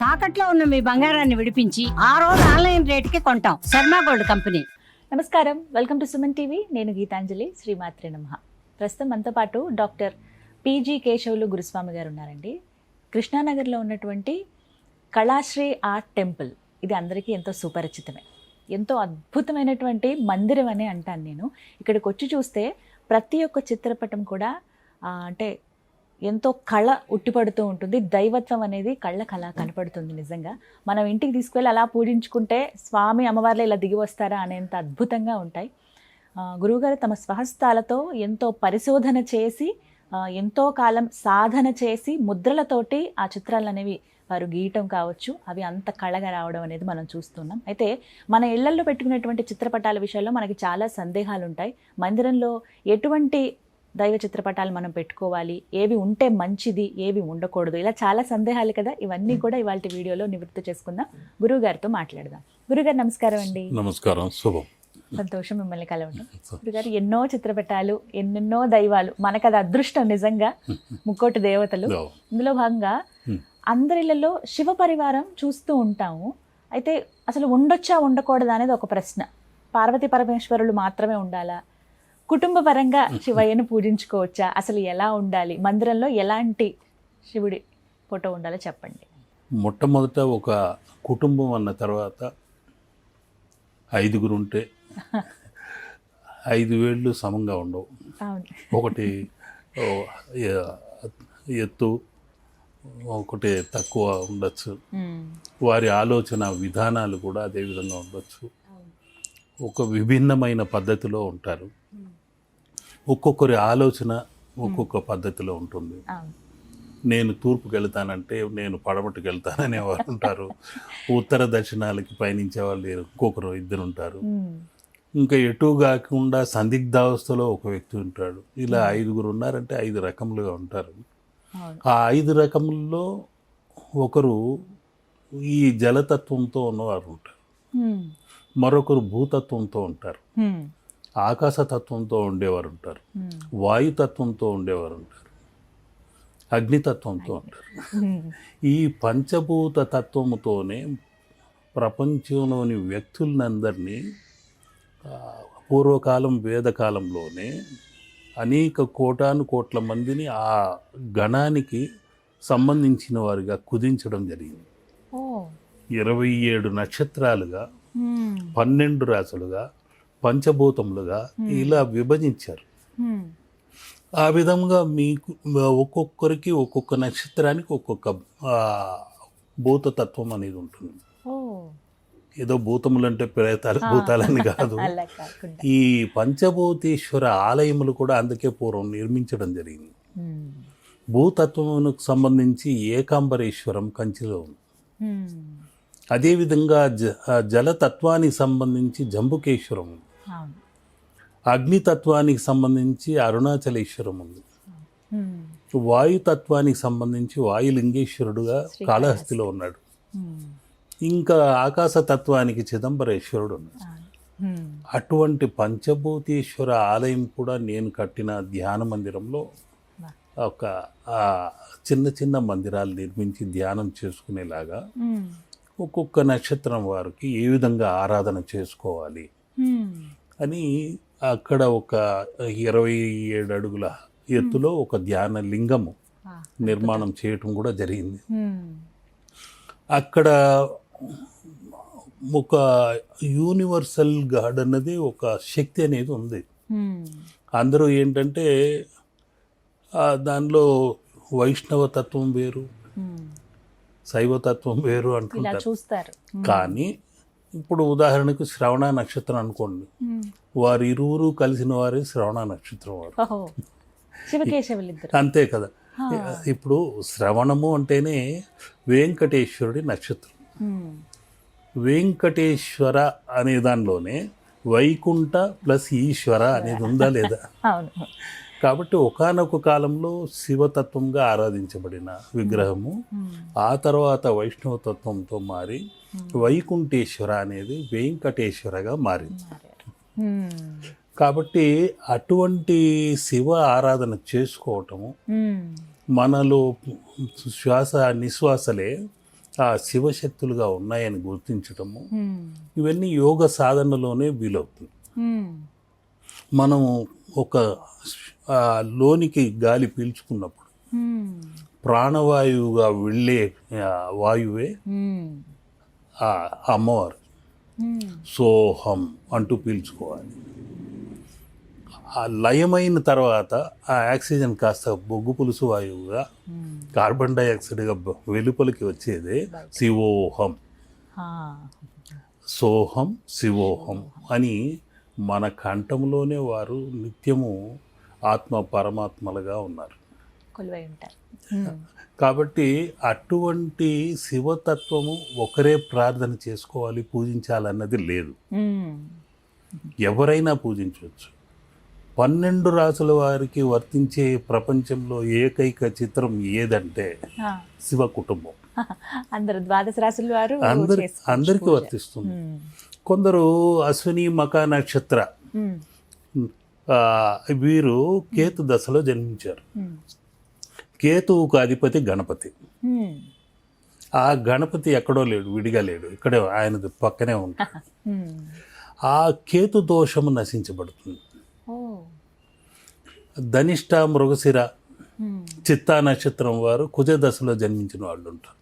తాకట్లో ఉన్న మీ బంగారాన్ని విడిపించి ఆ రోజు ఆన్లైన్ రేటుకి కొంటాం. Sharma gold company. నమస్కారం, వెల్కమ్ టు సుమన్ టీవీ. నేను గీతాంజలి. శ్రీమాత్రే నమః. ప్రస్తుతం మనతో పాటు డాక్టర్ పీజీ కేశవులు గురుస్వామి గారు ఉన్నారండి. కృష్ణానగర్లో ఉన్నటువంటి కళాశ్రీ ఆర్ట్ టెంపుల్, ఇది అందరికీ ఎంతో సుపరిచితమే. ఎంతో అద్భుతమైనటువంటి మందిరం అని అంటాను నేను. ఇక్కడికి వచ్చి చూస్తే ప్రతి ఒక్క చిత్రపటం కూడా అంటే ఎంతో కళ ఉట్టిపడుతూ ఉంటుంది. దైవత్వం అనేది కళ్ళకు అలా కనపడుతుంది. నిజంగా మనం ఇంటికి తీసుకువెళ్ళి అలా పూజించుకుంటే స్వామి అమ్మవార్లు ఇలా దిగి వస్తారా అనేంత అద్భుతంగా ఉంటాయి. గురువుగారు తమ స్వహస్తాలతో ఎంతో పరిశోధన చేసి ఎంతో కాలం సాధన చేసి ముద్రలతోటి ఆ చిత్రాలు అనేవి వారు గీయటం కావచ్చు, అవి అంత కళగా రావడం అనేది మనం చూస్తున్నాం. అయితే మన ఇళ్లల్లో పెట్టుకునేటువంటి చిత్రపటాల విషయాల్లో మనకి చాలా సందేహాలు ఉంటాయి. మందిరంలో ఎటువంటి దైవ చిత్రపటాలు మనం పెట్టుకోవాలి, ఏవి ఉంటే మంచిది, ఏవి ఉండకూడదు, ఇలా చాలా సందేహాలు కదా. ఇవన్నీ కూడా ఇవాళ వీడియోలో నివృత్తి చేసుకుందాం. గురువు గారితో మాట్లాడదాం. గురుగారు నమస్కారం అండి. నమస్కారం. శుభం. సంతోషం మిమ్మల్ని కలవడం. గురుగారు, ఎన్నో చిత్రపటాలు, ఎన్నెన్నో దైవాలు, మనకు అది అదృష్టం నిజంగా. ముక్కోటి దేవతలు. ఇందులో భాగంగా అందరిలలో శివ పరివారం చూస్తూ ఉంటాము. అయితే అసలు ఉండొచ్చా ఉండకూడదా అనేది ఒక ప్రశ్న. పార్వతీ పరమేశ్వరులు మాత్రమే ఉండాలా, కుటుంబ పరంగా శివయ్యను పూజించుకోవచ్చా, అసలు ఎలా ఉండాలి, మందిరంలో ఎలాంటి శివుడి ఫోటో ఉండాలో చెప్పండి. మొట్టమొదట ఒక కుటుంబం అన్న తర్వాత 5 ఉంటే 5 వేళ్ళు సమంగా ఉండవు. ఒకటి ఎత్తు, ఒకటి తక్కువ ఉండొచ్చు. వారి ఆలోచన విధానాలు కూడా అదే విధంగా ఉండొచ్చు. ఒక విభిన్నమైన పద్ధతిలో ఉంటారు. ఒక్కొక్కరి ఆలోచన ఒక్కొక్క పద్ధతిలో ఉంటుంది. నేను తూర్పుకి వెళ్తానంటే నేను పడమటికి వెళ్తాననే వారు ఉంటారు. ఉత్తర దక్షిణాలకి పయనించే వాళ్ళు ఇంకొకరు 2 ఉంటారు. ఇంకా ఎటు కాకుండా సందిగ్ధావస్థలో ఒక వ్యక్తి ఉంటాడు. ఇలా 5 ఉన్నారంటే 5 రకములుగా ఉంటారు. ఆ 5 రకముల్లో ఒకరు ఈ జలతత్వంతో ఉన్నవారు ఉంటారు, మరొకరు భూతత్వంతో ఉంటారు, ఆకాశతత్వంతో ఉండేవారు ఉంటారు, వాయుతత్వంతో ఉండేవారు ఉంటారు, అగ్నితత్వంతో ఉంటారు. ఈ పంచభూత తత్వముతోనే ప్రపంచంలోని వ్యక్తులందరినీ పూర్వకాలం వేదకాలంలోనే అనేక కోట్ల మందిని ఆ గణానికి సంబంధించిన వారిగా కుదించడం జరిగింది. 27 నక్షత్రాలుగా, 12 రాసులుగా, పంచభూతములుగా ఇలా విభజించారు. ఆ విధంగా మీకు ఒక్కొక్కరికి ఒక్కొక్క నక్షత్రానికి ఒక్కొక్క భూతతత్వం అనేది ఉంటుంది. ఏదో భూతములంటే ప్రేతాలు భూతాలని కాదు. ఈ పంచభూతేశ్వర ఆలయములు కూడా అందుకే పూర్వం నిర్మించడం జరిగింది. భూతత్వమునకు సంబంధించి ఏకాంబరేశ్వరం కంచిలో ఉంది. అదేవిధంగా జలతత్వానికి సంబంధించి జంబుకేశ్వరం ఉంది. అగ్నితత్వానికి సంబంధించి అరుణాచలేశ్వరం ఉంది. వాయుతత్వానికి సంబంధించి వాయులింగేశ్వరుడుగా కాళహస్తిలో ఉన్నాడు. ఇంకా ఆకాశతత్వానికి చిదంబరేశ్వరుడు ఉన్నాడు. అటువంటి పంచభూతేశ్వర ఆలయం కూడా నేను కట్టిన ధ్యాన మందిరంలో ఒక చిన్న మందిరాలు నిర్మించి ధ్యానం చేసుకునేలాగా ఒక్కొక్క నక్షత్రం వారికి ఏ విధంగా ఆరాధన చేసుకోవాలి అని అక్కడ ఒక 27 అడుగుల ఎత్తులో ఒక ధ్యాన లింగము నిర్మాణం చేయటం కూడా జరిగింది. అక్కడ ఒక యూనివర్సల్ గాడ్ అన్నది ఒక శక్తి అనేది ఉంది. అందరూ ఏంటంటే దానిలో వైష్ణవతత్వం వేరు, శైవతత్వం వేరు అంటుంటారు. కానీ ఇప్పుడు ఉదాహరణకు శ్రవణ నక్షత్రం అనుకోండి, వారు ఇరువురు కలిసిన వారే శ్రవణ నక్షత్రం వారు. అంతే కదా. ఇప్పుడు శ్రవణము అంటేనే వెంకటేశ్వరుడి నక్షత్రం. వెంకటేశ్వర అనే దానిలోనే వైకుంఠ ప్లస్ ఈశ్వర అనేది ఉందా లేదా? కాబట్టి ఒకానొక కాలంలో శివతత్వంగా ఆరాధించబడిన విగ్రహము ఆ తర్వాత వైష్ణవ తత్వంతో మారి వైకుంఠేశ్వర అనేది వెంకటేశ్వరగా మారింది. కాబట్టి అటువంటి శివ ఆరాధన చేసుకోవటము, మనలో శ్వాస నిశ్వాసలే ఆ శివశక్తులుగా ఉన్నాయని గుర్తించటము, ఇవన్నీ యోగ సాధనలోనే వీలవుతుంది. మనం ఒక లోనికి గాలి పీల్చుకున్నప్పుడు ప్రాణవాయువుగా వెళ్ళే వాయువే ఆ అమ్మవారు. సోహం అంటూ పీల్చుకోవాలి. ఆ లయమైన తర్వాత ఆ ఆక్సిజన్ కాస్త బొగ్గు పులుసు వాయువుగా, కార్బన్ డైఆక్సైడ్గా వెలుపలికి వచ్చేదే శివోహం. సోహం శివోహం అని మన కంఠంలోనే వారు నిత్యము ఆత్మ పరమాత్మలుగా ఉన్నారు. కొలువై ఉంటారు. కాబట్టి అటువంటి శివతత్వము ఒకరే ప్రార్థన చేసుకోవాలి, పూజించాలన్నది లేదు. ఎవరైనా పూజించవచ్చు. 12 రాసుల వారికి వర్తించే ప్రపంచంలో ఏకైక చిత్రం ఏదంటే శివ కుటుంబం. అందరు 12 రాసుల వారు అందరికీ వర్తిస్తుంది. కొందరు అశ్విని మక నక్షత్ర వీరు కేతు దశలో జన్మించారు. కేతువుకు అధిపతి గణపతి. ఆ గణపతి ఎక్కడో లేడు, విడిగా లేడు, ఇక్కడే ఆయన పక్కనే ఉంటాడు. ఆ కేతు దోషము నశించబడుతుంది. ధనిష్ట, మృగశిర, చిత్తా నక్షత్రం వారు కుజ దశలో జన్మించిన వాళ్ళు ఉంటారు.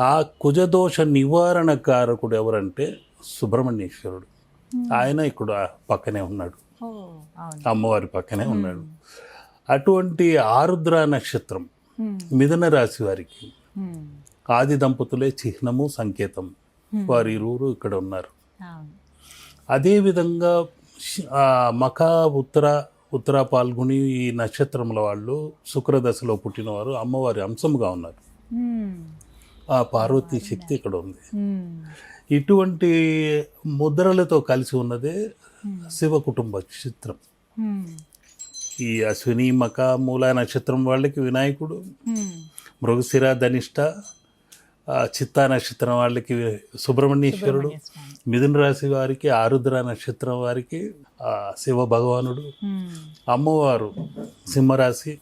ఆ కుజదోష నివారణ కారకుడు ఎవరంటే సుబ్రహ్మణ్యేశ్వరుడు. ఆయన ఇక్కడ పక్కనే ఉన్నాడు, అమ్మవారి పక్కనే ఉన్నాడు. అటువంటి ఆరుద్ర నక్షత్రం మిథున రాశి వారికి ఆది దంపతులే చిహ్నము, సంకేతం. వారి ఇరువురు ఇక్కడ ఉన్నారు. అదేవిధంగా మఖ, ఉత్తర పాల్గొని ఈ నక్షత్రముల వాళ్ళు శుక్రదశలో పుట్టినవారు అమ్మవారి అంశముగా ఉన్నారు. ఆ పార్వతీ శక్తి ఇక్కడ ఉంది. ఇటువంటి ముద్రలతో కలిసి ఉన్నదే శివ కుటుంబ చిత్రం. ఈ అశ్విని, మక, మూల నక్షత్రం వాళ్ళకి వినాయకుడు, మృగశిర, ధనిష్ట, చిత్తా నక్షత్రం వాళ్ళకి సుబ్రహ్మణ్యేశ్వరుడు, మిథున రాశి వారికి, ఆరుద్ర నక్షత్రం వారికి శివ భగవానుడు, అమ్మవారు సింహరాశి,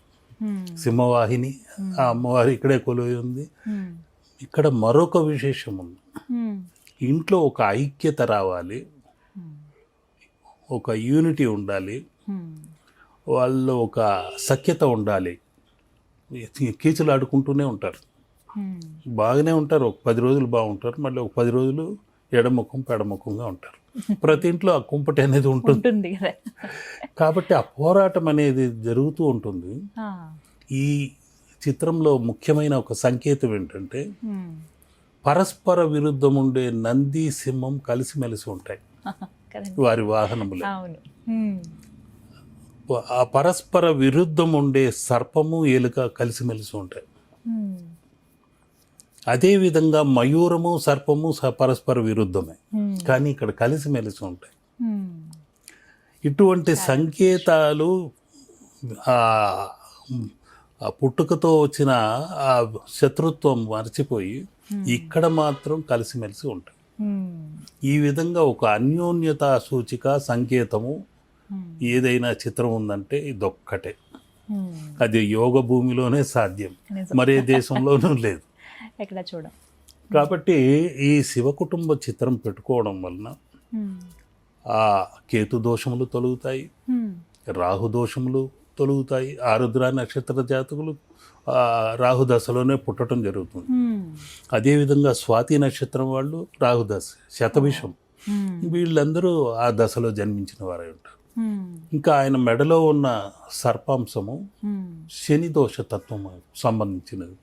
సింహవాహిని, ఆ అమ్మవారు ఇక్కడే కొలువై ఉంది. ఇక్కడ మరొక విశేషం ఉంది. ఇంట్లో ఒక ఐక్యత రావాలి, ఒక యూనిటీ ఉండాలి, వాళ్ళు ఒక సఖ్యత ఉండాలి. కీచులు ఆడుకుంటూనే ఉంటారు, బాగానే ఉంటారు. ఒక 10 రోజులు బాగుంటారు, మళ్ళీ ఒక 10 రోజులు ఎడముఖం పెడముఖంగా ఉంటారు. ప్రతి ఇంట్లో ఆ కుంపటి అనేది ఉంటుంది. కాబట్టి ఆ పోరాటం అనేది జరుగుతూ ఉంటుంది. ఈ చిత్రంలో ముఖ్యమైన ఒక సంకేతం ఏంటంటే పరస్పర విరుద్ధం ఉండే నంది, సింహం కలిసిమెలిసి ఉంటాయి వారి వాహనములు. ఆ పరస్పర విరుద్ధం ఉండే సర్పము, ఎలుక కలిసిమెలిసి ఉంటాయి. అదేవిధంగా మయూరము, సర్పము పరస్పర విరుద్ధమే, కానీ ఇక్కడ కలిసిమెలిసి ఉంటాయి. ఇటువంటి సంకేతాలు ఆ పుట్టుకతో వచ్చిన ఆ శత్రుత్వం మర్చిపోయి ఇక్కడ మాత్రం కలిసిమెలిసి ఉంటాయి. ఈ విధంగా ఒక అన్యోన్యతా సూచిక సంకేతము ఏదైనా చిత్రం ఉందంటే ఇదొక్కటే. అది యోగ భూమిలోనే సాధ్యం, మరే దేశంలోనూ లేదు. ఎక్కడ చూడం. కాబట్టి ఈ శివ కుటుంబ చిత్రం పెట్టుకోవడం వలన ఆ కేతు దోషములు తొలుగుతాయి, రాహు దోషములు తొలుగుతాయి. ఆరుద్ర నక్షత్ర జాతకులు రాహుదశలోనే పుట్టడం జరుగుతుంది. అదేవిధంగా స్వాతి నక్షత్రం వాళ్ళు రాహుదశ, శతభిషం, వీళ్ళందరూ ఆ దశలో జన్మించిన వారై ఉంటారు. ఇంకా ఆయన మెడలో ఉన్న సర్పాంశము శని దోష తత్వం సంబంధించినది.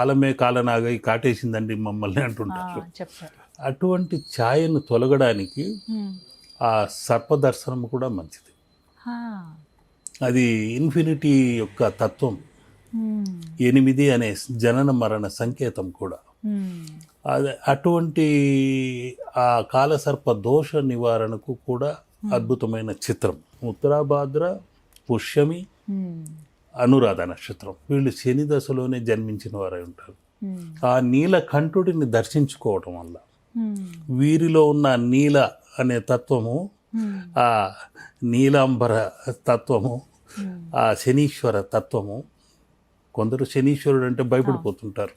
కాలమే కాలనాగై కాటేసిందండి మమ్మల్ని అంటుంటారు. అటువంటి ఛాయను తొలగడానికి ఆ సర్పదర్శనం కూడా మంచిది. అది ఇన్ఫినిటీ యొక్క తత్వం. 8 అనే జనన మరణ సంకేతం కూడా. అటువంటి ఆ కాలసర్ప దోష నివారణకు కూడా అద్భుతమైన చిత్రం. ఉత్తరాభాద్ర, పుష్యమి, అనురాధ నక్షత్రం వీళ్ళు శని దశలోనే జన్మించిన వారై ఉంటారు. ఆ నీలకంఠుడిని దర్శించుకోవటం వల్ల వీరిలో ఉన్న నీల అనే తత్వము, ఆ నీలాంబర తత్వము, ఆ శనీశ్వర తత్వము కొందరు శనీశ్వరుడు అంటే భయపడిపోతుంటారు.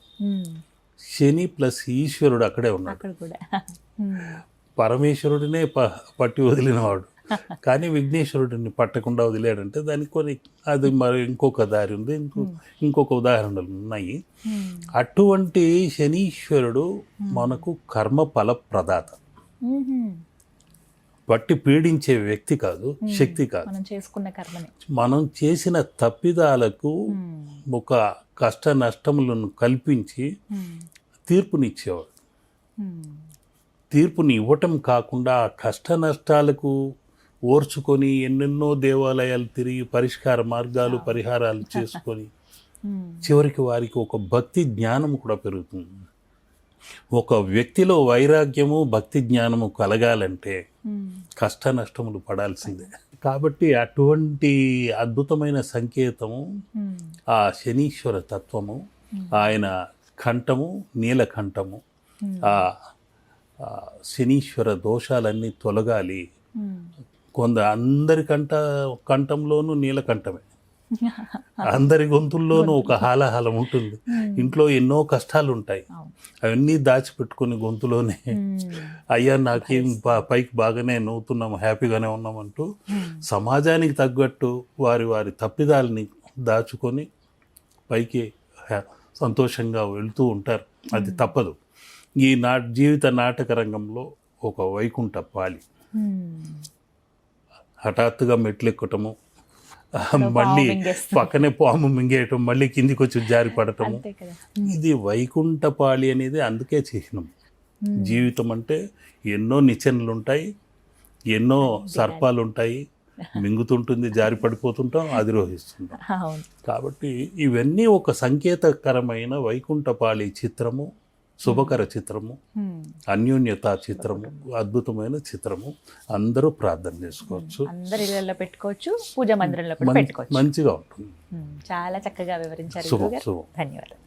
శని ప్లస్ ఈశ్వరుడు అక్కడే ఉన్నాడు. అక్కడ కూడా పరమేశ్వరుడినే పట్టి వదిలినవాడు, కానీ విఘ్నేశ్వరుడిని పట్టకుండా వదిలేడంటే దానికి కొన్ని అది మరి ఇంకొక దారి ఉంది, ఇంకొక ఉదాహరణలు ఉన్నాయి. అటువంటి శనీశ్వరుడు మనకు కర్మ ఫల ప్రదాత, పట్టి పీడించే వ్యక్తి కాదు, శక్తి కాదు. మనం చేసుకున్న కర్మని, మనం చేసిన తప్పిదాలకు ఒక కష్ట నష్టములను కల్పించి తీర్పునిచ్చేవాడు. తీర్పుని ఇవ్వటం కాకుండా ఆ కష్ట నష్టాలకు ఓర్చుకొని ఎన్నెన్నో దేవాలయాలు తిరిగి పరిష్కార మార్గాలు పరిహారాలు చేసుకొని చివరికి వారికి ఒక భక్తి జ్ఞానం కూడా పెరుగుతుంది. ఒక వ్యక్తిలో వైరాగ్యము భక్తి జ్ఞానము కలగాలంటే కష్ట నష్టములు పడాల్సిందే. కాబట్టి అటువంటి అద్భుతమైన సంకేతము ఆ శనీశ్వర తత్వము, ఆయన కంఠము నీలకంఠము. ఆ శనీశ్వర దోషాలన్నీ తొలగాలి. అందరి కంఠంలోనూ నీలకంఠమే, అందరి గొంతుల్లోనూ ఒక హాలాహలం ఉంటుంది. ఇంట్లో ఎన్నో కష్టాలు ఉంటాయి, అవన్నీ దాచిపెట్టుకుని గొంతులోనే అయ్యా నాకేం పైకి బాగానే నవ్వుతున్నాం, హ్యాపీగానే ఉన్నామంటూ సమాజానికి తగ్గట్టు వారి వారి తప్పిదాలని దాచుకొని పైకి సంతోషంగా వెళ్తూ ఉంటారు. అది తప్పదు. ఈ జీవిత నాటక రంగంలో ఒక వైకుంఠ పాలి. హఠాత్తుగా మెట్లెక్కటము, మళ్ళీ పక్కనే పాము మింగేయటం, మళ్ళీ కిందికి వచ్చి జారి పడటము, ఇది వైకుంఠపాళి అనేది అందుకే చిహ్నం. జీవితం అంటే ఎన్నో నిచ్చెనలు ఉంటాయి, ఎన్నో సర్పాలు ఉంటాయి, మింగుతుంటుంది, జారి పడిపోతుంటాం, అధిరోహిస్తుంటాం. కాబట్టి ఇవన్నీ ఒక సంకేతకరమైన వైకుంఠపాళి చిత్రము, శుభకర చిత్రము, అన్యోన్యతా చిత్రము, అద్భుతమైన చిత్రము. అందరూ ప్రార్థన చేసుకోవచ్చు, అందరి ఇళ్ళల్లో పెట్టుకోవచ్చు, పూజా మందిరంలో కూడా పెట్టుకోవచ్చు. మంచిగా ఉంటుంది. చాలా చక్కగా వివరించారు. శుభం. ధన్యవాదాలు.